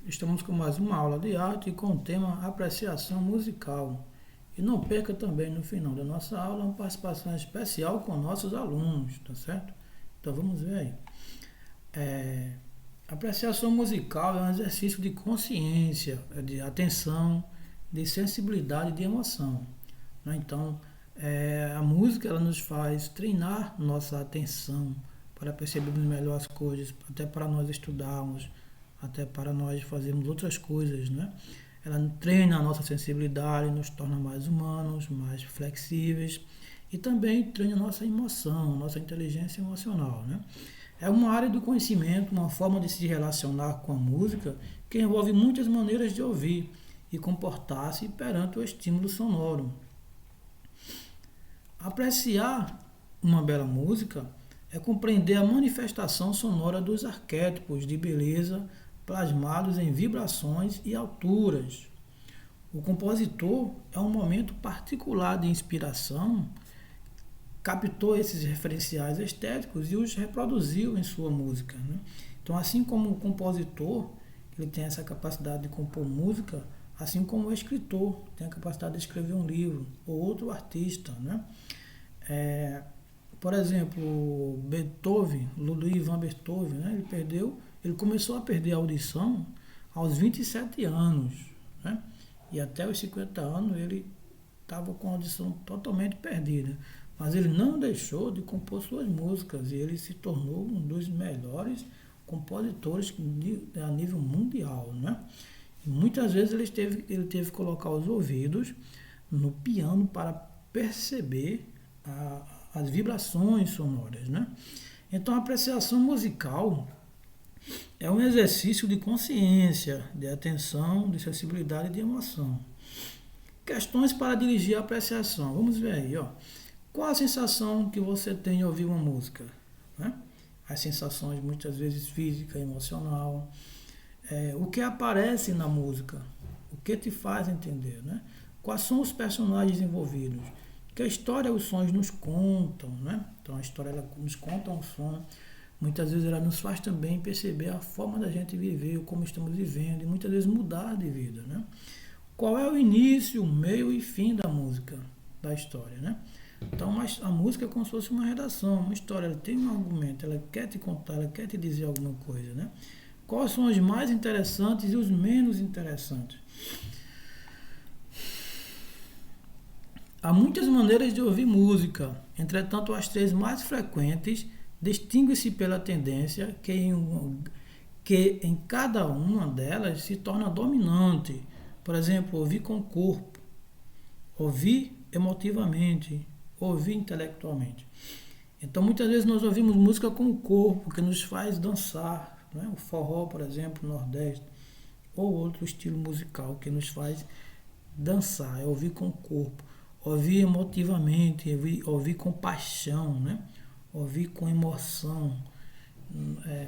Estamos com mais uma aula de arte com o tema apreciação musical. E não perca também no final da nossa aula uma participação especial com nossos alunos, tá certo? Então vamos ver aí. Apreciação musical é um exercício de consciência, de atenção, de sensibilidade e de emoção, né? Então, a música ela nos faz treinar nossa atenção para percebermos melhor as coisas, até para nós estudarmos, até para nós fazermos outras coisas, né? Ela treina a nossa sensibilidade, nos torna mais humanos, mais flexíveis e também treina a nossa emoção, nossa inteligência emocional, né? É uma área do conhecimento, uma forma de se relacionar com a música que envolve muitas maneiras de ouvir e comportar-se perante o estímulo sonoro. Apreciar uma bela música é compreender a manifestação sonora dos arquétipos de beleza plasmados em vibrações e alturas. O compositor é um momento particular de inspiração, captou esses referenciais estéticos e os reproduziu em sua música, né? Então, assim como o compositor, ele tem essa capacidade de compor música, assim como o escritor tem a capacidade de escrever um livro, ou outro artista, né? É, por exemplo, Beethoven, Ludwig van Beethoven, né? Ele começou a perder a audição aos 27 anos, né? E até os 50 anos ele estava com a audição totalmente perdida. Mas ele não deixou de compor suas músicas e ele se tornou um dos melhores compositores a nível mundial, né? E muitas vezes ele teve que colocar os ouvidos no piano para perceber as vibrações sonoras, né? Então a apreciação musical é um exercício de consciência, de atenção, de sensibilidade e de emoção. Questões para dirigir a apreciação. Vamos ver aí, ó. Qual a sensação que você tem ao ouvir uma música, né? As sensações muitas vezes física, emocional. O que aparece na música? O que te faz entender, né? Quais são os personagens envolvidos? Que a história os sons nos contam, né? Então a história ela nos conta um som. Muitas vezes ela nos faz também perceber a forma da gente viver, como estamos vivendo e muitas vezes mudar de vida, né? Qual é o início, o meio e fim da música, da história, né? Então a música é como se fosse uma redação, uma história, ela tem um argumento, ela quer te contar, ela quer te dizer alguma coisa, né? Quais são os mais interessantes e os menos interessantes? Há muitas maneiras de ouvir música, entretanto as três mais frequentes distinguem-se pela tendência que em cada uma delas se torna dominante. Por exemplo, ouvir com o corpo, ouvir emotivamente, ouvir intelectualmente. Então, muitas vezes nós ouvimos música com o corpo, que nos faz dançar, né? O forró, por exemplo, o Nordeste, ou outro estilo musical que nos faz dançar, é ouvir com o corpo, ouvir emotivamente, ouvir com paixão, né? Ouvir com emoção. É,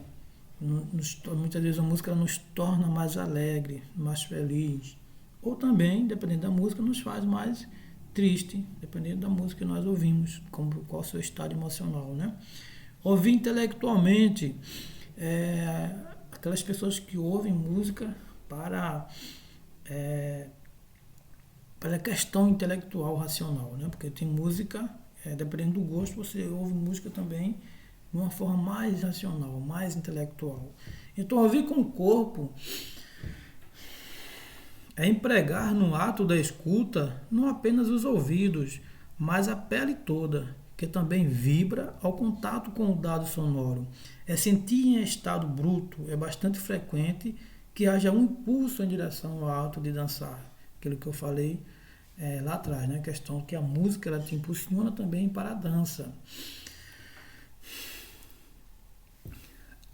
muitas vezes a música nos torna mais alegre, mais feliz. Ou também, dependendo da música, nos faz mais triste, dependendo da música que nós ouvimos, qual o seu estado emocional, né? Ouvir intelectualmente, aquelas pessoas que ouvem música é, para a questão intelectual, racional, né? Porque tem música, dependendo do gosto, você ouve música também de uma forma mais racional, mais intelectual. Então, ouvir com o corpo é empregar no ato da escuta não apenas os ouvidos, mas a pele toda, que também vibra ao contato com o dado sonoro. É sentir em estado bruto, é bastante frequente que haja um impulso em direção ao ato de dançar. Aquilo que eu falei lá atrás, né? A questão que a música ela te impulsiona também para a dança.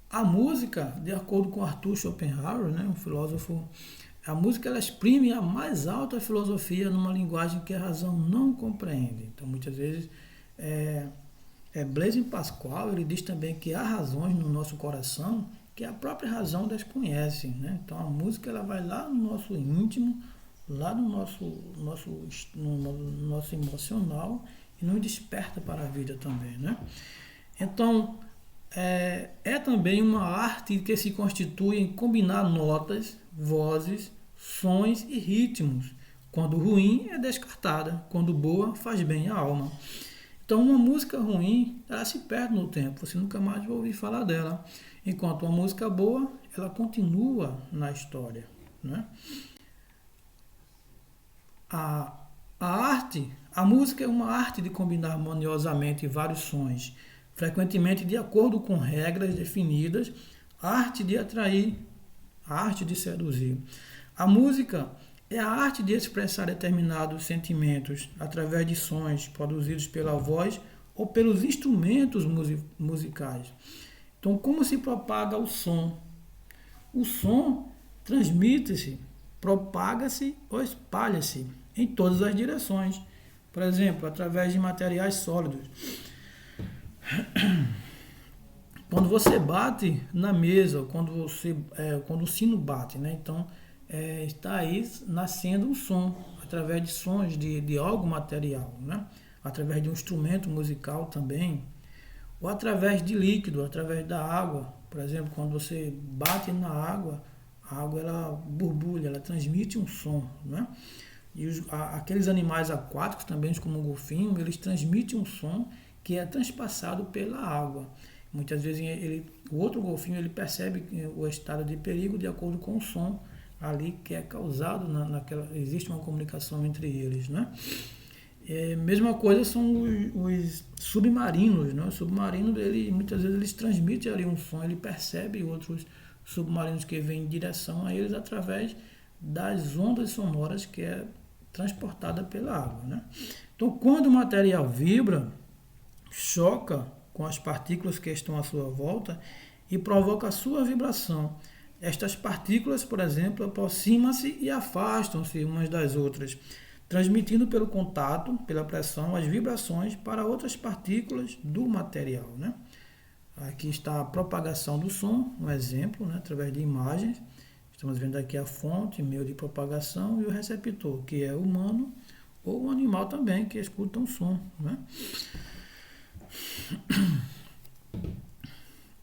A música, de acordo com Arthur Schopenhauer, né, um filósofo, a música ela exprime a mais alta filosofia numa linguagem que a razão não compreende. Então, muitas vezes, Blaise Pascal ele diz também que há razões no nosso coração que a própria razão desconhece, né? Então, a música ela vai lá no nosso íntimo, lá no nosso emocional e nos desperta para a vida também, né? Então, É também uma arte que se constitui em combinar notas, vozes, sons e ritmos. Quando ruim é descartada, quando boa faz bem à alma. Então uma música ruim, ela se perde no tempo, você nunca mais vai ouvir falar dela. Enquanto uma música boa, ela continua na história, né? A, a música é uma arte de combinar harmoniosamente vários sons, frequentemente de acordo com regras definidas, arte de atrair, a arte de seduzir. A música é a arte de expressar determinados sentimentos através de sons produzidos pela voz ou pelos instrumentos musicais. Então, como se propaga o som? O som transmite-se, propaga-se ou espalha-se em todas as direções. Por exemplo, através de materiais sólidos. Quando você bate na mesa, quando o sino bate, né? Então está aí nascendo um som, através de sons de algo material, né? Através de um instrumento musical também, ou através de líquido, através da água. Por exemplo, quando você bate na água, a água ela borbulha, ela transmite um som, né? E aqueles animais aquáticos também, como o golfinho, eles transmitem um som que é transpassado pela água. Muitas vezes o outro golfinho ele percebe o estado de perigo de acordo com o som ali que é causado existe uma comunicação entre eles, né? Mesma coisa são os submarinos, né? Os submarinos, muitas vezes eles transmitem ali um som, ele percebe outros submarinos que vêm em direção a eles através das ondas sonoras que é transportada pela água, né? Então, quando o material vibra, choca com as partículas que estão à sua volta e provoca a sua vibração. Estas partículas, por exemplo, aproximam-se e afastam-se umas das outras, transmitindo pelo contato, pela pressão, as vibrações para outras partículas do material, né? Aqui está a propagação do som, um exemplo, né, através de imagens. Estamos vendo aqui a fonte, meio de propagação, e o receptor, que é humano ou um animal também que escuta um som, né?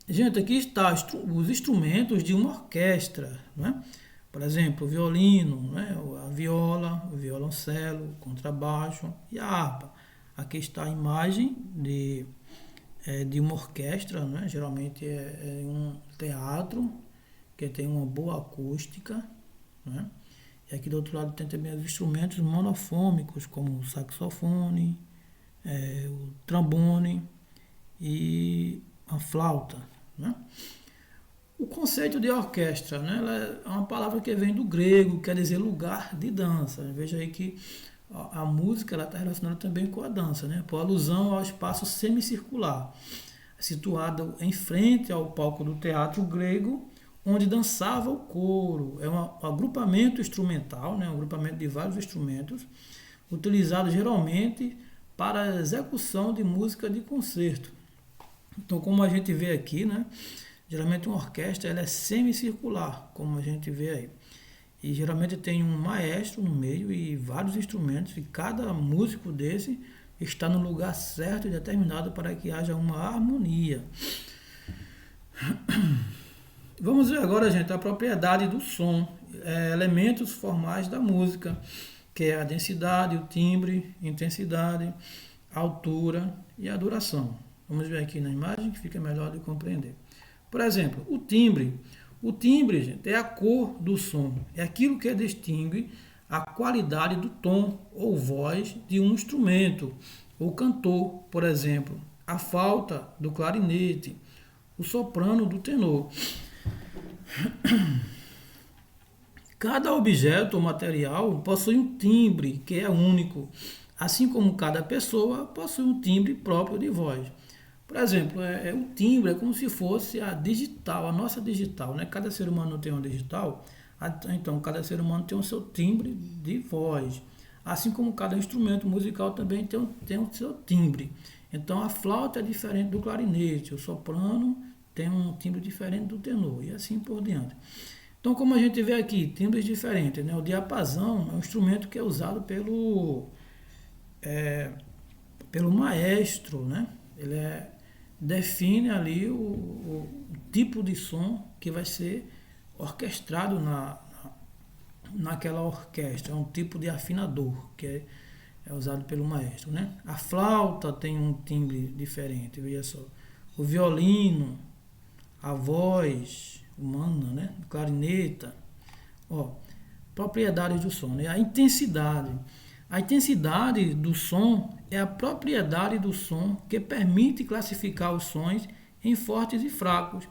Gente, aqui está os instrumentos de uma orquestra, né? Por exemplo, o violino, né? A viola, o violoncelo, o contrabaixo e a harpa. Aqui está a imagem de uma orquestra, né? Geralmente é um teatro que tem uma boa acústica, né? E aqui do outro lado tem também os instrumentos monofônicos, como o saxofone, o trombone e a flauta, né? O conceito de orquestra, né, ela é uma palavra que vem do grego, quer dizer lugar de dança. Veja aí que a música está relacionada também com a dança, né, por alusão ao espaço semicircular, situado em frente ao palco do teatro grego, onde dançava o coro. É um agrupamento instrumental, né, um agrupamento de vários instrumentos, utilizado geralmente para a execução de música de concerto. Então, como a gente vê aqui, né, geralmente uma orquestra ela é semicircular, como a gente vê aí. E geralmente tem um maestro no meio e vários instrumentos, e cada músico desse está no lugar certo e determinado para que haja uma harmonia. Vamos ver agora, gente, a propriedade do som, elementos formais da música, que é a densidade, o timbre, intensidade, a altura e a duração. Vamos ver aqui na imagem que fica melhor de compreender. Por exemplo, o timbre. O timbre, gente, é a cor do som. É aquilo que distingue a qualidade do tom ou voz de um instrumento. O cantor, por exemplo, a flauta do clarinete, o soprano do tenor. Cada objeto ou material possui um timbre que é único, assim como cada pessoa possui um timbre próprio de voz. Por exemplo, o timbre é como se fosse a digital, a nossa digital, né? Cada ser humano tem uma digital, então cada ser humano tem o seu timbre de voz. Assim como cada instrumento musical também tem o seu timbre. Então a flauta é diferente do clarinete, o soprano tem um timbre diferente do tenor e assim por diante. Então, como a gente vê aqui, timbres diferentes, né? O diapasão é um instrumento que é usado pelo maestro, né? Ele define ali o tipo de som que vai ser orquestrado naquela orquestra. É um tipo de afinador que é usado pelo maestro, né? A flauta tem um timbre diferente, veja só. O violino, a voz humana, né? Clarineta, ó, propriedades do som, né? A intensidade. A intensidade do som é a propriedade do som que permite classificar os sons em fortes e fracos.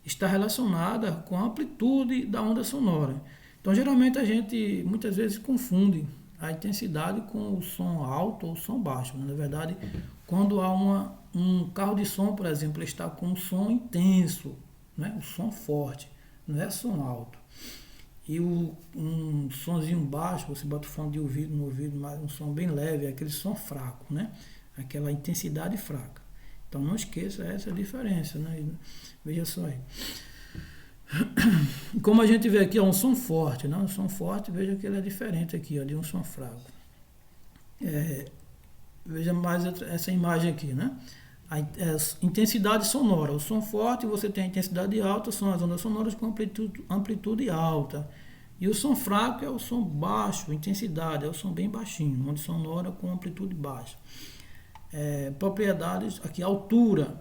Está relacionada com a amplitude da onda sonora. Então, geralmente a gente muitas vezes confunde a intensidade com o som alto ou o som baixo. Na verdade, quando há um carro de som, por exemplo, está com um som intenso, né? Um som forte, não é som alto. E um sonzinho baixo, você bota o fone de ouvido no ouvido, mas um som bem leve, é aquele som fraco, né? Aquela intensidade fraca. Então não esqueça essa diferença, né? Veja só aí. Como a gente vê aqui, é um som forte, né? Um som forte, veja que ele é diferente aqui, ó, de um som fraco. Veja mais essa imagem aqui, né? A intensidade sonora. O som forte, você tem a intensidade alta, são as ondas sonoras com amplitude alta. E o som fraco é o som baixo, intensidade, é o som bem baixinho, onda sonora com amplitude baixa. Propriedades, aqui, altura.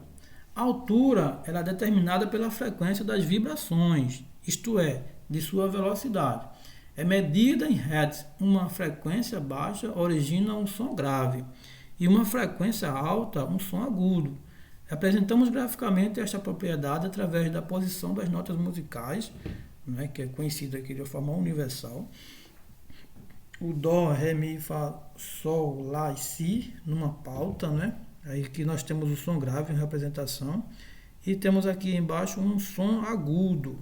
A altura ela é determinada pela frequência das vibrações, isto é, de sua velocidade. É medida em hertz. Uma frequência baixa origina um som grave e uma frequência alta um som agudo. Apresentamos graficamente esta propriedade através da posição das notas musicais, né, que é conhecida aqui de forma universal. O Dó, Ré, Mi, Fá, Sol, Lá e Si numa pauta, né? Aí que nós temos o som grave em representação e temos aqui embaixo um som agudo.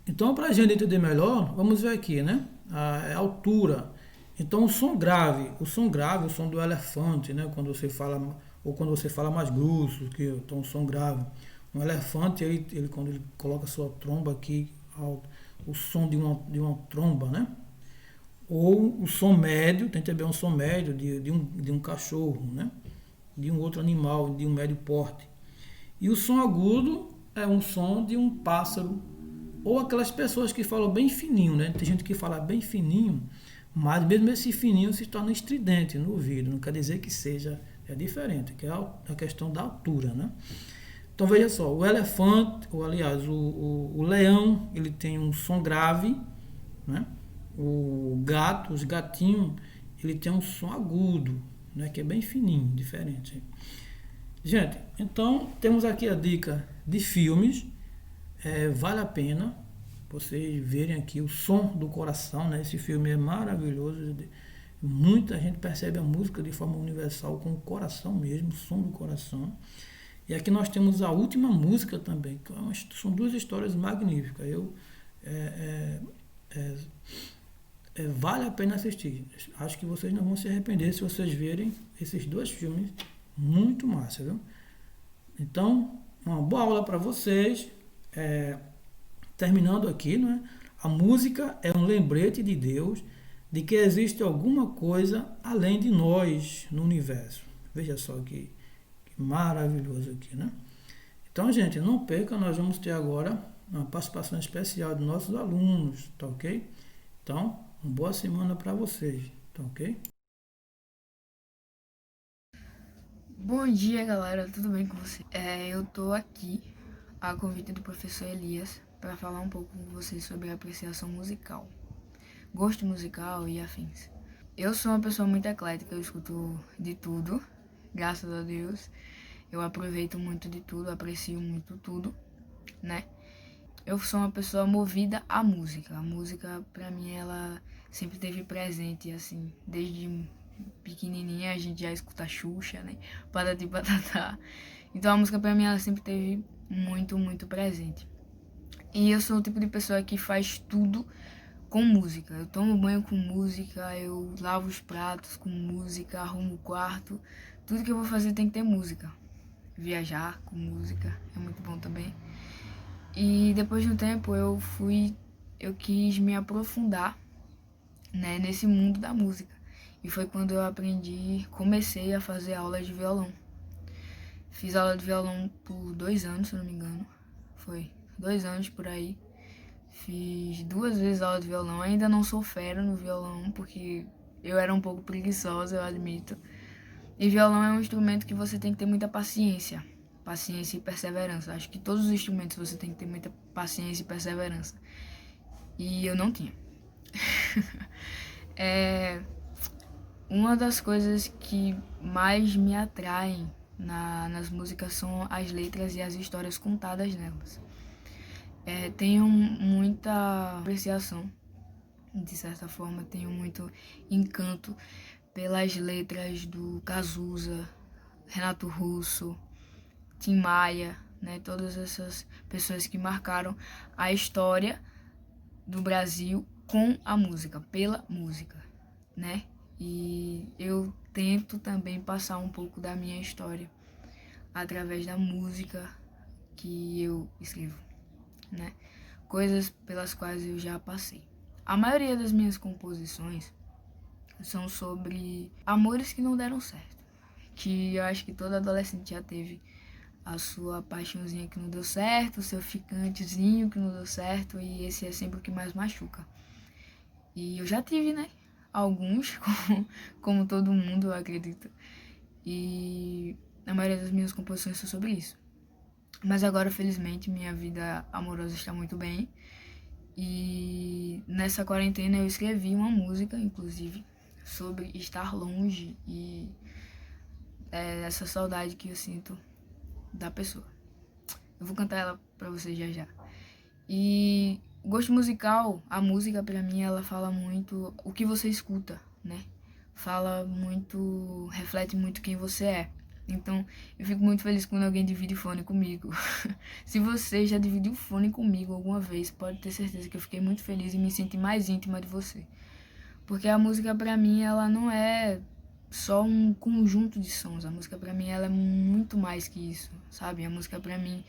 Então, para a gente entender melhor, vamos ver aqui, né? A altura. Então, o som grave, o som do elefante, né? Quando você fala ou quando você fala mais grosso, que então, o som grave. Um elefante, ele quando ele coloca a sua tromba aqui, o som de uma tromba, né? Ou o som médio, tem também um som médio de um cachorro, né? De um outro animal, de um médio porte. E o som agudo é um som de um pássaro, ou aquelas pessoas que falam bem fininho, né? Tem gente que fala bem fininho, mas mesmo esse fininho se torna estridente no ouvido, não quer dizer que seja, é diferente, que é a questão da altura, né? Então veja só, o elefante, ou aliás, o leão, ele tem um som grave, né? O gato, os gatinhos, ele tem um som agudo, né? Que é bem fininho, diferente. Gente, então temos aqui a dica de filmes. Vale a pena vocês verem aqui o Som do Coração, né? Esse filme é maravilhoso. Muita gente percebe a música de forma universal com o coração mesmo, o som do coração. E aqui nós temos a última música também, que são duas histórias magníficas. Vale a pena assistir. Acho que vocês não vão se arrepender se vocês verem esses dois filmes. Muito massa, viu? Então, uma boa aula para vocês. Terminando aqui, né? A música é um lembrete de Deus de que existe alguma coisa além de nós no universo. Veja só que maravilhoso aqui, né? Então, gente, não perca, nós vamos ter agora uma participação especial dos nossos alunos, tá ok? Então, uma boa semana para vocês, tá ok? Bom dia, galera, tudo bem com você? Eu tô aqui a convite do professor Elias para falar um pouco com vocês sobre apreciação musical, gosto musical e afins. Eu sou uma pessoa muito eclética, eu escuto de tudo, graças a Deus. Eu aproveito muito de tudo, aprecio muito tudo, né? Eu sou uma pessoa movida à música. A música, pra mim, ela sempre esteve presente, assim, desde pequenininha a gente já escuta Xuxa, né? Patati patatá. Então a música pra mim, ela sempre esteve muito, muito presente. E eu sou o tipo de pessoa que faz tudo com música. Eu tomo banho com música, eu lavo os pratos com música, arrumo o quarto. Tudo que eu vou fazer tem que ter música. Viajar com música é muito bom também. E depois de um tempo eu quis me aprofundar, né, nesse mundo da música. E foi quando eu comecei a fazer aula de violão. Fiz aula de violão por 2 anos, se eu não me engano. Foi 2 anos por aí. Fiz 2 vezes aula de violão. Ainda não sou fera no violão, porque eu era um pouco preguiçosa, eu admito. E violão é um instrumento que você tem que ter muita paciência. Paciência e perseverança. Acho que todos os instrumentos você tem que ter muita paciência e perseverança. E eu não tinha. Uma das coisas que mais me atraem nas músicas são as letras e as histórias contadas nelas. Tenho muita apreciação, de certa forma, tenho muito encanto pelas letras do Cazuza, Renato Russo, Tim Maia, né? Todas essas pessoas que marcaram a história do Brasil com a música, pela música, né? E eu tento também passar um pouco da minha história através da música que eu escrevo, né? Coisas pelas quais eu já passei. A maioria das minhas composições são sobre amores que não deram certo, que eu acho que todo adolescente já teve a sua paixãozinha que não deu certo, o seu ficantezinho que não deu certo, e esse é sempre o que mais machuca. E eu já tive, né? Alguns, como todo mundo, eu acredito. E a maioria das minhas composições são sobre isso. Mas agora, felizmente, minha vida amorosa está muito bem. E nessa quarentena eu escrevi uma música, inclusive, sobre estar longe e essa saudade que eu sinto da pessoa. Eu vou cantar ela pra vocês já já. E o gosto musical, a música pra mim, ela fala muito o que você escuta, né? Fala muito, reflete muito quem você é. Então, eu fico muito feliz quando alguém divide fone comigo. Se você já dividiu fone comigo alguma vez, pode ter certeza que eu fiquei muito feliz e me senti mais íntima de você. Porque a música pra mim, ela não é só um conjunto de sons. A música pra mim, ela é muito mais que isso, sabe? A música pra mim,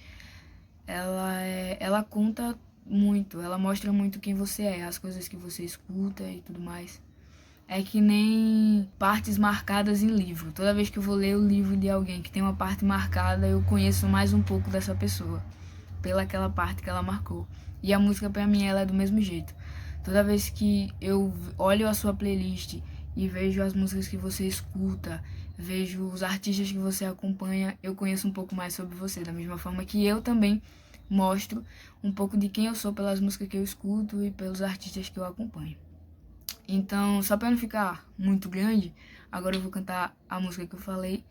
ela conta muito, ela mostra muito quem você é, as coisas que você escuta e tudo mais. É que nem partes marcadas em livro. Toda vez que eu vou ler o livro de alguém que tem uma parte marcada, eu conheço mais um pouco dessa pessoa, pela aquela parte que ela marcou. E a música pra mim, ela é do mesmo jeito. Toda vez que eu olho a sua playlist e vejo as músicas que você escuta, vejo os artistas que você acompanha, eu conheço um pouco mais sobre você. Da mesma forma que eu também mostro um pouco de quem eu sou pelas músicas que eu escuto e pelos artistas que eu acompanho. Então, só pra não ficar muito grande, agora eu vou cantar a música que eu falei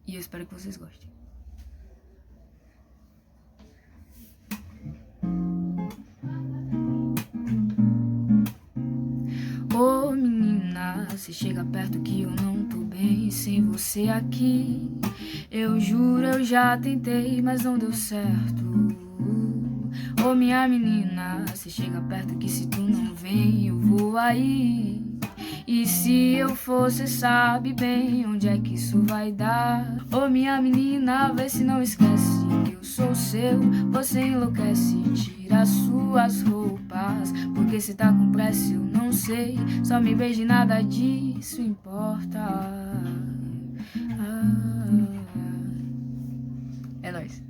e eu espero que vocês gostem. Ô menina, se chega perto que eu não tô bem sem você aqui. Eu juro, eu já tentei, mas não deu certo. Ô minha menina, se chega perto que se tu não vem, eu vou aí. E se eu for, cê sabe bem onde é que isso vai dar. Ô minha menina, vê se não esquece que eu sou seu. Você enlouquece, tira suas roupas, porque cê tá com pressa, eu não sei. Só me beije, nada disso importa. É nóis.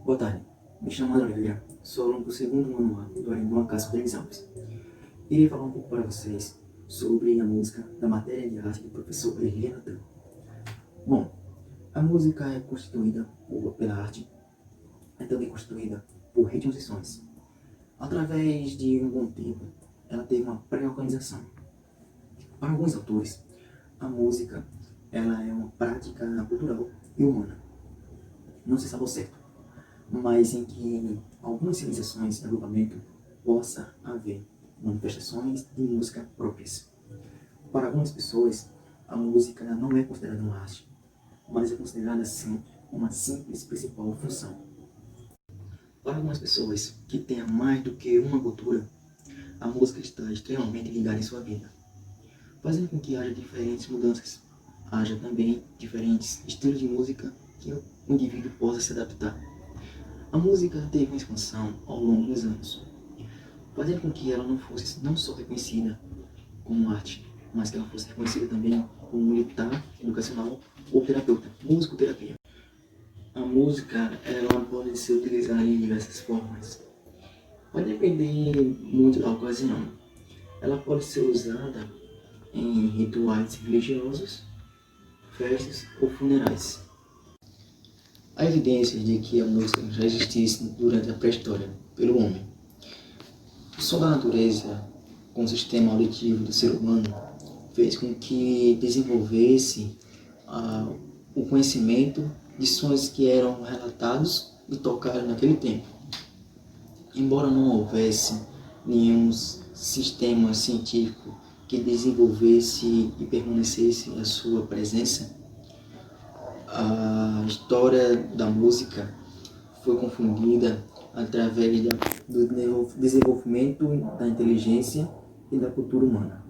Boa tarde, me chamo André Oliveira, sou aluno do segundo ano A do Arlindo Cássio Rodrigues Alves. Irei falar um pouco para vocês sobre a música da matéria de arte do professor Henrique Natan. Bom, a música é constituída pela arte, é também constituída por ritmos e sons. Através de um bom tempo, ela teve uma pré-organização. Para alguns autores, a música ela é uma prática cultural e humana. Não se sabe ao certo, mas em que algumas civilizações e agrupamento possa haver manifestações de música próprias. Para algumas pessoas, a música não é considerada uma arte, mas é considerada, sim, uma simples principal função. Para algumas pessoas que tenham mais do que uma cultura, a música está extremamente ligada em sua vida, fazendo com que haja diferentes mudanças, haja também diferentes estilos de música que o indivíduo possa se adaptar. A música teve uma expansão ao longo dos anos, fazendo com que ela não fosse não só reconhecida como arte, mas que ela fosse reconhecida também como militar, educacional ou terapeuta, musicoterapia. A música, ela pode ser utilizada em diversas formas. Vai depender muito da ocasião. Ela pode ser usada em rituais religiosos, festas ou funerais. Há evidências de que a música já existisse durante a pré-história pelo homem. O som da natureza, com o sistema auditivo do ser humano, fez com que desenvolvesse o conhecimento de sons que eram relatados e tocados naquele tempo. Embora não houvesse nenhum sistema científico que desenvolvesse e permanecesse a sua presença, a história da música foi confundida através do desenvolvimento da inteligência e da cultura humana.